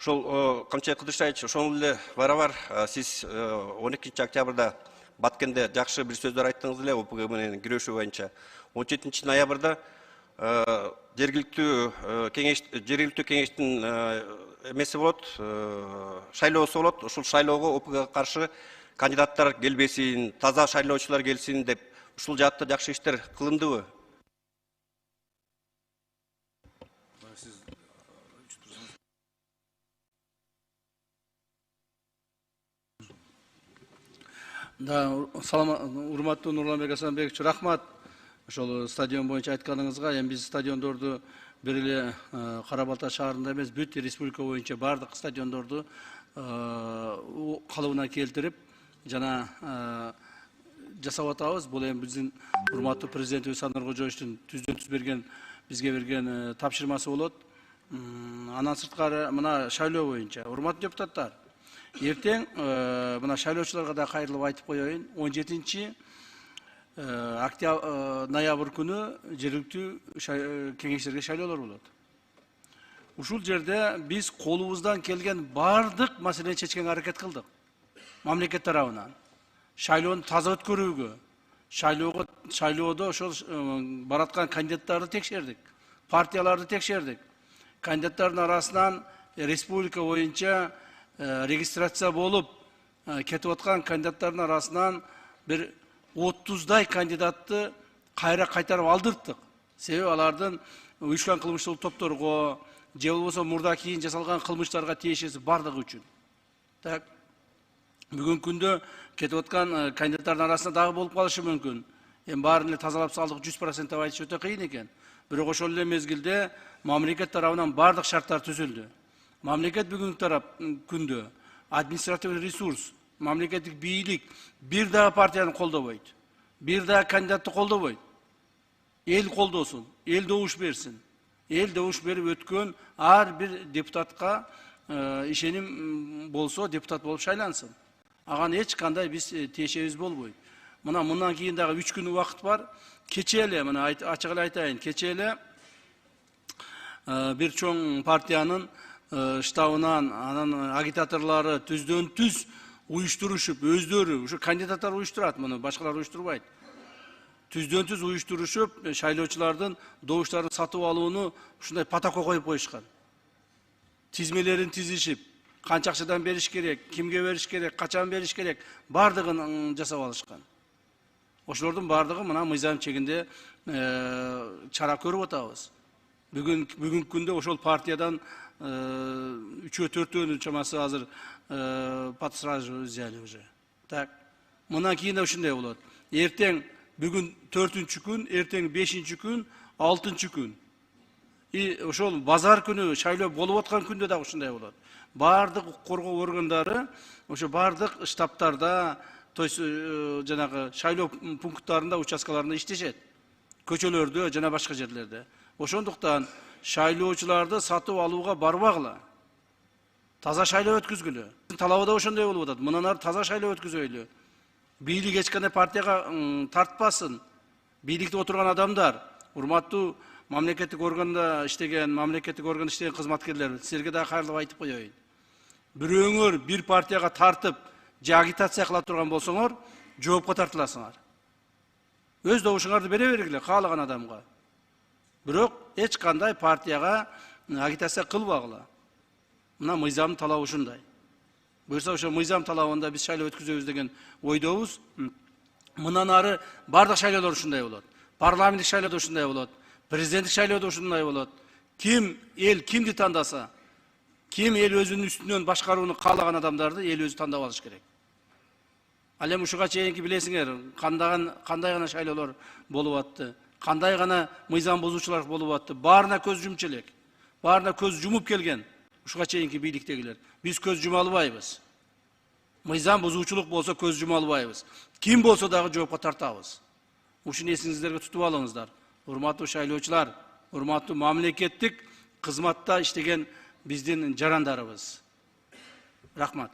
Ошол Камчай Кыдыршаевич, ошол эле барабар сиз 12 октябрда Баткенде жакшы бир сөздөр айттыңыз эле ОПГ менен күрөшүү боюнча. 17 ноябрда жергиликтүү кеңештин эмеси болот, шайлоосу болот. Ушул шайлоого ОПГга каршы кандидаттар келбесин, таза шайлоочулар келсин деп ушул жаатта жакшы иштер кылындыбы? Да, урматтуу Нурланбек Асанбекович, рахмат. Ошол стадион боюнча айтканыңызга, эми биз стадиондорду бир эле Кара Балта шаарында эмес, бүт республика боюнча бардык стадиондорду калыбына келтирип жана жасап атабыз. Бул эми биздин урматтуу президентибиз Сандыр Кожоевичтин түздөн-түз берген бизге берген тапшырмасы болот. Андан сырткары мына шайлоо боюнча урматтуу депутаттар, ертең мына шайлоочуларга да кайрылып айтып коеюн. 17 ноябрь күнү жергиликтүү кеңештерге шайлоолор болот. Ушул жерде биз колубуздан келген бардык маселени чечкенге аракет кылдык. Мамлекет тарабынан шайлоону таза өткөрүүгө, шайлоодо ошол бараткан кандидаттарды текшердик, партияларды текшердик. Кандидаттардын арасынан республика боюнча регистрация болуп кетип аткан кандидаттардын арасынан бир 30дай кандидатты кайра кайтарып алдырттык. Себеби алардын уюшкан кылмыштуу топторго же болбосо мурда кийин жасалган кылмыштарга тиешеси бардыгы үчүн. Так, бүгүнкү күндө кетип аткан кандидаттардын арасында дагы болуп калышы мүмкүн. Эми баарын эле тазалап салдык 100% деп айтыш өтө кыйын экен. Бирок ошол эле мезгилде мамлекет тарабынан бардык шарттар түзүлдү. Мамлекет бүгүнкү күндө административный ресурс, мамлекеттик бийлик бир дагы партияны колдобойт, бир дагы кандидатты колдобойт. Эл колдосун, эл добуш берсин. Эл добуш берип өткөн ар бир депутатка ишеним болсо депутат болуп шайлансын. Аган эч кандай биз тиешебиз болбойт. Мындан кийин дагы 3 күн убакыт бар. Кече эле, мына ачык эле айтайын, кече эле бир чоң партиянын штабынан анан агитаторлары түздөн-түз уюштурушуп, өздөрү, ушу кандидаттар уюштурат, муну башкалар уюштурбайт. Түздөн-түз уюштурушуп, шайлоочулардын добуштарын сатып алууну ушундай протокол коюп коюшкан. Тизмелерин тизишип, канча акчадан бериш керек, кимге бериш керек, качан бериш керек, бардыгын жасап алышкан. Ошолордун бардыгы мына мыйзам чегинде чара көрүп атабыз. Бүгүнкү күндө ошол партиядан 3-4 чамасы азыр под стражу взяли уже. Так, мындан кийин да ушундай болот. Эртең бүгүн 4-күн, эртең 5-күн, 6-күн. И ошол базар күнү шайлоо болуп аткан күндө да ушундай болот. Бардык коргоо органдары ошо бардык штабтарда, то есть жанагы шайлоо пункттарында, участкаларында иштешет. Көчөлөрдө жана башка жерлерде. Ошондуктан шайлоочуларды сатып алууга барбагыла. Таза шайлоо өткүзгүлө. Талабы да ошондой болуп атат. Мындан ары таза шайлоо өткүзөйлү. Бийлик эч кандай партияга тартпасын. Бийликте отурган адамдар, урматтуу мамлекеттик органда иштеген кызматкерлер, силерге да кайрылып айтып коеюн. Бирөөңөр бир партияга тартып, же агитация кыла турган болсоңор, жоопко тартыласыңар. Өз добушуңарды бере бергиле каалаган адамга. Бирок эч кандай партияга агитация кылбагыла. Мына мыйзамдын талабы ушундай. Буюрса ошо мыйзам талабында биз шайлоо өткүзөбүз деген ойдобуз. Мындан ары бардык шайлоолор ушундай болот. Парламенттик шайлоодо ушундай болот. Президенттик шайлоодо ушундай болот. Ким эл кимди тандаса, ким эл өзүнүн үстүнөн башкарууну каалаган адамдарды эл өзү тандап алыш керек. Ал эми ушуга чейинки билесиңер, кандай гана шайлоолор болуп атты, кандай гана мыйзам бузуучулар болуп атты. Баарына көз жумчу элек. Баарына көз жумуп келген ушуга чейинки бийликтегилер. Биз көз жума албайбыз. Мыйзам бузуучулук болсо көз жума албайбыз. Ким болсо дагы жоопко тартабыз. Ушуну эсиңиздерге тутуп алыңыздар. Урматтуу шайлоочулар, урматтуу мамлекеттик кызматта иштеген биздин жарандарыбыз. Рахмат.